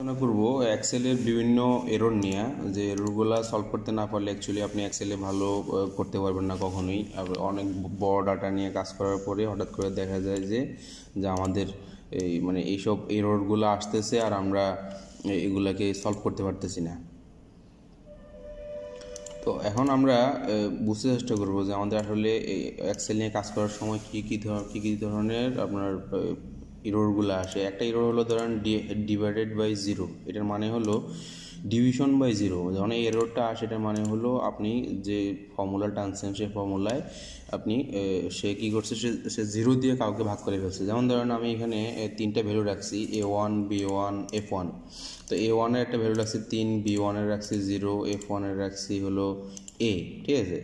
আলোচনা করব এক্সেলের বিভিন্ন এরর নিয়ে। যে এররগুলো সলভ করতে না পারলে অ্যাকচুয়ালি আপনি এক্সেলে ভালো করতে পারবেন না কখনোই। অনেক বড় ডাটা নিয়ে কাজ করার পরে হঠাৎ করে দেখা যায় যে আমাদের এইসব এররগুলো আসতেছে আর আমরা এগুলাকে সলভ করতে পারতেছি না। তো এখন আমরা বুঝতে চেষ্টা করব যে আমাদের আসলে এক্সেল নিয়ে কাজ করার সময় কী কী ধরনের আপনার এররগুলো আসে। একটা এরর হলো ধরেন ডিভাইডেড বাই জিরো, এটার মানে হলো ডিভিশন বাই জিরো। যখন এই এররটা আসে এটার মানে হলো আপনি যে ফর্মুলাটা আনছেন সেই ফর্মুলায় আপনি সে কী করছে, সে জিরো দিয়ে কাউকে ভাগ করে ফেলছে। যেমন ধরেন আমি এখানে তিনটা ভ্যালু রাখছি, A1 B1 F1। তো A1-এর একটা ভ্যালু রাখছি 3, B1-এর রাখছি 0, F1-এর রাখছি হলো A। ঠিক আছে,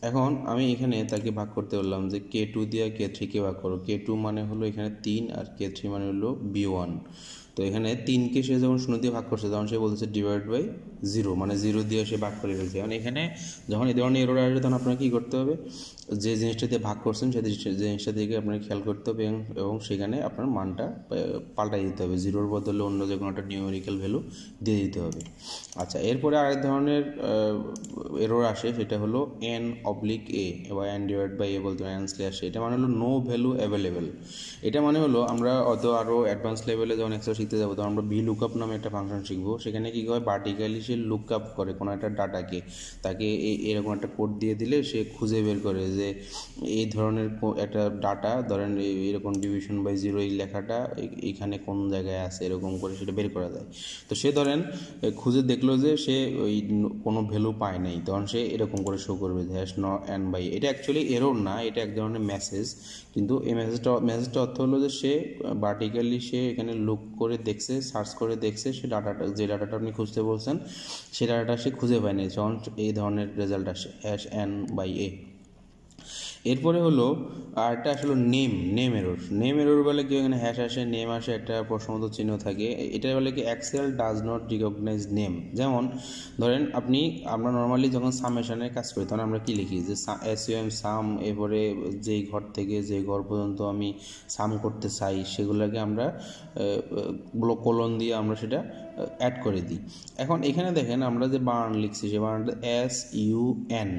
এখন আমি এখানে তাকে ভাগ করতে বললাম যে K2 দিয়ে K3-কে ভাগ করো। K2 মানে হলো এখানে 3 আর K3 মানে হলো B1। তো এখানে 3-কে সে যখন 0 দিয়ে ভাগ করছে তখন সে বলছে ডিভাইড বাই জিরো, মানে 0 দিয়ে সে ভাগ করে ফেলছে। এখন এখানে যখন এই ধরনের এরর আসবে তখন আপনাকে কী করতে হবে, যে জিনিসটা দিয়ে ভাগ করছেন সেই জিনিসটা দিকে আপনাকে খেয়াল করতে হবে এবং সেখানে আপনার মানটা পাল্টাই দিতে হবে, জিরোর বদলে অন্য যে কোনো একটা নিউমেরিক্যাল ভ্যালু দিয়ে দিতে হবে। আচ্ছা, এরপরে আরেক ধরনের এরর আসে, সেটা হলো n/a বা n ডিভাইড বাই a বলতে n/a। এটা মানে হলো নো ভ্যালু অ্যাভেলেবেল। এটা মানে হলো আমরা হয়তো আরও অ্যাডভান্স লেভেলে যখন এক্সেল শিখতে যাবো তখন আমরা ভি লুকআপ নামে একটা ফাংশন শিখবো। সেখানে কী হয়, ভার্টিক্যালি সে লুকআপ করে কোনো একটা ডাটাকে, তাকে এরকম একটা কোড দিয়ে দিলে সে খুঁজে বের করে যে এই ধরনের একটা ডাটা, ধরেন এরকম ডিভিশন বাই জিরো এই লেখাটা এইখানে কোন জায়গায় আছে, এরকম করে সেটা বের করা যায়। তো সে ধরেন খুঁজে দেখলো যে সে ওই কোনো ভ্যালু পায় নাই, তখন সে এরকম করে শো করবে যে n/a। এটা অ্যাকচুয়ালি এরর না, এটা এক ধরনের মেসেজ। কিন্তু এই মেসেজটা অর্থ হলো যে সে ভার্টিক্যালি সে এখানে লুক করে দেখছে, সার্চ করে দেখছে, সে ডাটাটা যে ডাটাটা আপনি খুঁজতে বলছেন সেই ডাটাটা সে খুঁজে পায়নি, যখন এই ধরনের রেজাল্ট আসে n/a। এরপরে হলো আরটা আসলে নেম এরর বলে কি, এখানে হ্যাশ আসে, নেম আসে, একটা প্রশ্নবোধক চিহ্ন থাকে। এটা বলে কি Excel does not recognise name. যেমন ধরেন আমরা নর্মালি যখন সামেশনের কাজ করি তখন আমরা কি লিখি যে সাম, এরপরে যেই ঘর থেকে যে ঘর পর্যন্ত আমি সাম করতে চাই সেগুলোকে আমরা কোলন দিয়ে আমরা সেটা অ্যাড করে দিই। এখন এখানে দেখেন আমরা যে বানান লিখছি সে বানানটা SUN,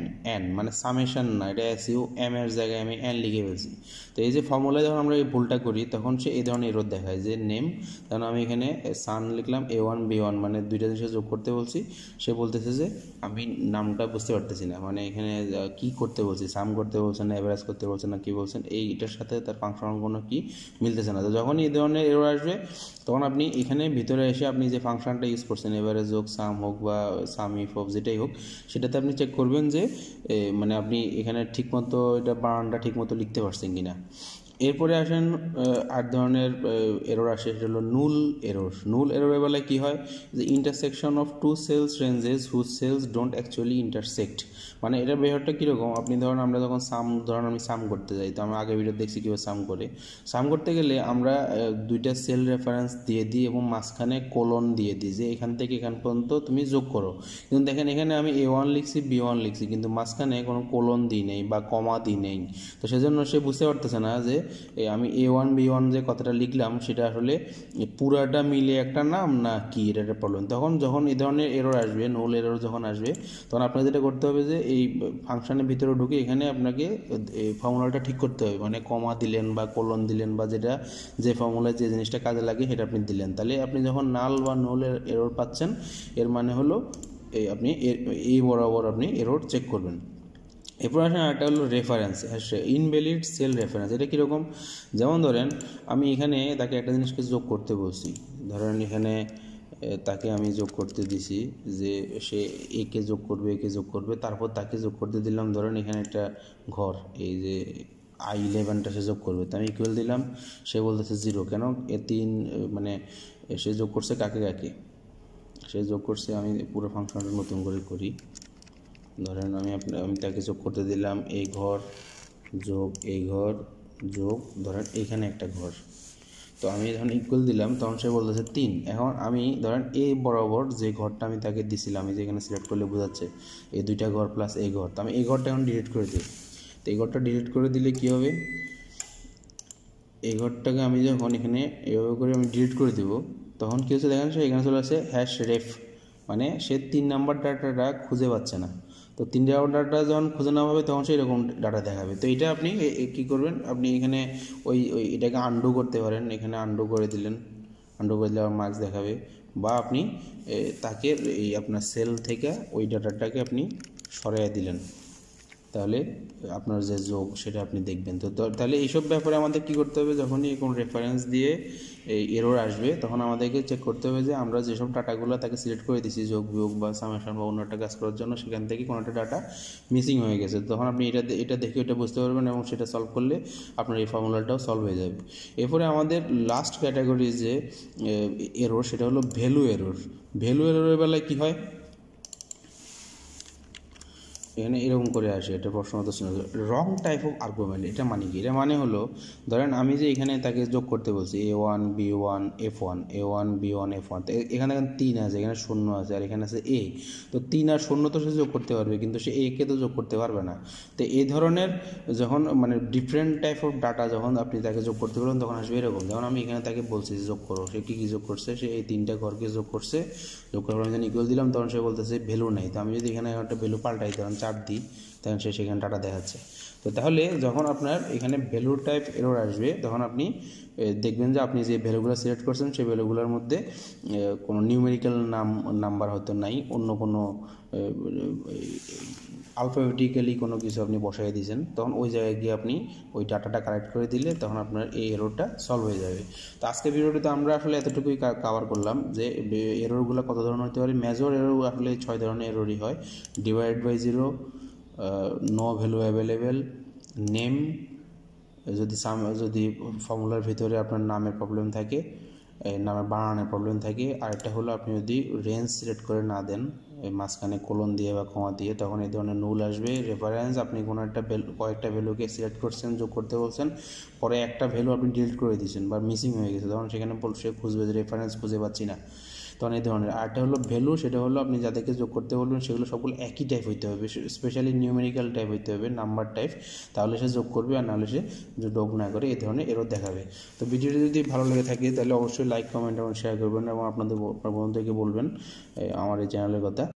মানে সামেশন না, এটা SUM এর জায়গায় আমি n লিখে ফেলছি। তো এই যে ফর্মুলায় যখন আমরা এই ভুলটা করি তখন সে এই ধরনের এরর দেখায় যে নেম, তখন আমি এখানে সান লিখলাম A1 B1, মানে দুইটা জিনিস যোগ করতে বলছি। সে বলতেছে যে আমি নামটা বুঝতে পারতেছি না, মানে এখানে কি করতে বলছি, সাম করতে বলছেন না এভারেজ করতে বলছেন না কি বলছেন, এইটার সাথে তার ফাংশনাল কোনো কি মিলতেছে না। তো যখন এই ধরনের এরর আসবে তখন আপনি এখানে ভিতরে এসে আপনি যে ফাংশনটা ইউজ করছেন, এভারেজ হোক, সাম হোক বা সাম ইফ হোক, যেটাই হোক, সেটাতে আপনি চেক করবেন যে মানে আপনি এখানে ঠিকমতো এটা বানানটা ঠিকমতো লিখতে পারছেন কিনা। এরপরে আসেন আট ধরনের এরর আসে, সেটা হলো নুল এররের বেলায় কী হয়, যে intersection of two cells ranges whose cells don't actually intersect. মানে এটার ব্যাপারটা কীরকম, আপনি ধরেন আমরা যখন আমি সাম করতে যাই, তো আমরা আগে ভিডিও দেখছি কীভাবে সাম করতে গেলে আমরা দুইটা সেল রেফারেন্স দিয়ে দিই এবং মাঝখানে কোলন দিয়ে দিই যে এখান থেকে এখান পর্যন্ত তুমি যোগ করো। কিন্তু দেখেন এখানে আমি A1 লিখছি, B1 লিখছি, কিন্তু মাঝখানে কোনো কোলন দিই নেই বা কমা দিই নেই। তো সেজন্য সে বুঝতে পারতেছে না যে আমি A1 B1 যে কথাটা লিখলাম সেটা আসলে পুরাটা মিলে একটা নাম না কি, এটা একটা প্রবলেম। তখন যখন এই ধরনের এরর আসবে, নুল এরর যখন আসবে, তখন আপনাকে যেটা করতে হবে যে এই ফাংশনের ভিতরে ঢুকে এখানে আপনাকে এই ফর্মুলাটা ঠিক করতে হবে, মানে কমা দিলেন বা কোলন দিলেন বা যে ফর্মুলায় যে জিনিসটা কাজে লাগে সেটা আপনি দিলেন। তাহলে আপনি যখন নাল বা নুলের এরর পাচ্ছেন এর মানে হলো আপনি এই বরাবর আপনি এরর চেক করবেন। এরপর আসেন একটা হলো রেফারেন্স, ইনভ্যালিড সেল রেফারেন্স। এটা কীরকম, যেমন ধরেন আমি এখানে তাকে একটা জিনিসকে যোগ করতে বলছি, ধরেন এখানে তাকে আমি যোগ করতে দিছি যে সে একে যোগ করবে, তারপর তাকে যোগ করতে দিলাম ধরেন এখানে একটা ঘর, এই যে I11টা সে যোগ করবে, তো আমি ইকুয়াল দিলাম, সে বলতেছে 0 কেন, মানে সে যোগ করছে কাকে সে যোগ করছে, আমি পুরো ফাংশনটা নতুন করে করি। ধরেন আমি তাকে যোগ করতে দিলাম এই ঘর যোগ ধরেন এইখানে একটা ঘর, তো আমি যখন ইকুয়াল দিলাম তখন সে বলতেছে 3। এখন আমি ধরেন এই বরাবর যে ঘরটা আমি তাকে দিছিলাম, আমি যেখানে সিলেক্ট করলে বোঝাচ্ছে এই দুইটা ঘর প্লাস এই ঘর, তো আমি এই ঘরটা এখন ডিলিট করে দিই। তো এই ঘরটা ডিলিট করে দিলে কী হবে, এই ঘরটাকে আমি যখন এখানে এভাবে করে আমি ডিলিট করে দেবো, তখন কী হচ্ছে দেখেন, সে এখানে চলে আসে হ্যাশ রেফ, মানে সে 3 নাম্বার ডাটাটা খুঁজে পাচ্ছে না। তো 3 নাম্বার ডাটা যখন খুঁজে নেওয়া হবে তখন সে এরকম ডাটা দেখাবে। তো এটা আপনি কী করবেন, আপনি এখানে ওই এটাকে আন্ডু করতে পারেন, এখানে আন্ডু করে দিলেন, আন্ডু করে দিলে মার্কস দেখাবে। বা আপনি তাকে এই আপনার সেল থেকে ওই ডাটাটাকে আপনি সরিয়ে দিলেন, তাহলে আপনার যে যোগ সেটা আপনি দেখবেন। তো তাহলে এইসব ব্যাপারে আমাদের কী করতে হবে, যখনই কোনো রেফারেন্স দিয়ে এই এরর আসবে তখন আমাদেরকে চেক করতে হবে যে আমরা যেসব ডাটাগুলো তাকে সিলেক্ট করে দিচ্ছি যোগ বিয়োগ বা সামেশন বা অন্য একটা কাজ করার জন্য, সেখান থেকে কোনো একটা ডাটা মিসিং হয়ে গেছে। তখন আপনি এটা দেখে এটা বুঝতে পারবেন এবং সেটা সলভ করলে আপনার এই ফর্মুলাটাও সলভ হয়ে যাবে। এরপরে আমাদের লাস্ট ক্যাটাগরি যে এরর, সেটা হলো ভ্যালু এরর। ভ্যালু এররের বেলায় কী হয়, এখানে এরকম করে আসে, এটা প্রশ্ন মতো শুনে রং টাইপ অফ আর্গুমেন্ট। এটা মানে কি, এটা মানে হলো ধরেন আমি যে এখানে তাকে যোগ করতে বলছি A1 B1 F1, A1 B1 F1, তো এখানে 3 আছে, এখানে 0 আছে, আর এখানে আছে A। তো 3 আর 0 তো সে যোগ করতে পারবে, কিন্তু সে A কে তো যোগ করতে পারবে না। তো এই ধরনের যখন মানে ডিফারেন্ট টাইপ অফ ডাটা যখন আপনি তাকে যোগ করতে পারবেন তখন আসবে এরকম। যেমন আমি এখানে তাকে বলছি যোগ করো, সে কী যোগ করছে, সে এই 3টা ঘরকে যোগ করছে, যোগ করার পর আমি ইকুয়াল দিলাম, তখন সে বলতেছে ভ্যালু নেই। তো আমি যদি এখানে একটা ভ্যালু পাল্টাই, তখন 4 দিই, তখন সে সেখানে ডাটা দেখাচ্ছে। তো তাহলে যখন আপনার এখানে ভ্যালু টাইপ এরর আসবে তখন আপনি দেখবেন যে আপনি যে ভ্যালুগুলো সিলেক্ট করছেন সেই ভ্যালুগুলোর মধ্যে কোনো নিউমেরিক্যাল নাম্বার হয়তো নাই, অন্য কোনো আলফাবেটিক্যালি কোনো কিছু আপনি বসাই দিয়েছেন, তখন ওই জায়গায় গিয়ে আপনি ওই ডাটাটা কালেক্ট করে দিলে তখন আপনার এই এররটা সলভ হয়ে যাবে। তো আজকের ভিডিওটিতে আমরা আসলে এতটুকুই কভার করলাম যে এররগুলো কত ধরনের হতে পারে। মেজর এরর আসলে 6 ধরনের এররই হয়: divide by 0, no value available, name, যদি ফর্মুলার ভিতরে আপনার নামের প্রবলেম থাকে, নামের বানানের প্রবলেম থাকে, আরেকটা হলো আপনি যদি রেঞ্জ সিলেক্ট করে না দেন মাঝখানে কোলন দিয়ে বা কমা দিয়ে, তখন এই ধরনের নুল আসবে। রেফারেন্স, আপনি কোনো একটা কয়েকটা ভ্যালুকে সিলেক্ট করছেন, যোগ করতে বলছেন, পরে একটা ভ্যালু আপনি ডিলিট করে দিয়েছেন বা মিসিং হয়ে গেছে, তখন সেখানে সে খুঁজবে যে রেফারেন্স খুঁজে পাচ্ছি না, তখন এই ধরনের। আরেকটা হলো ভ্যালু, সেটা হলো আপনি যাদেরকে যোগ করতে বলবেন সেগুলো সবগুলো একই টাইপ হইতে হবে, স্পেশালি নিউমেরিক্যাল টাইপ হইতে হবে, নাম্বার টাইপ, তাহলে সে যোগ করবে, আর নাহলে সে যোগ না করে এই ধরনের এরর দেখাবে। তো ভিডিওটি যদি ভালো লেগে থাকে তাহলে অবশ্যই লাইক, কমেন্ট এবং শেয়ার করবেন এবং আপনাদের বন্ধুদেরকে বলবেন আমার এই চ্যানেলের কথা।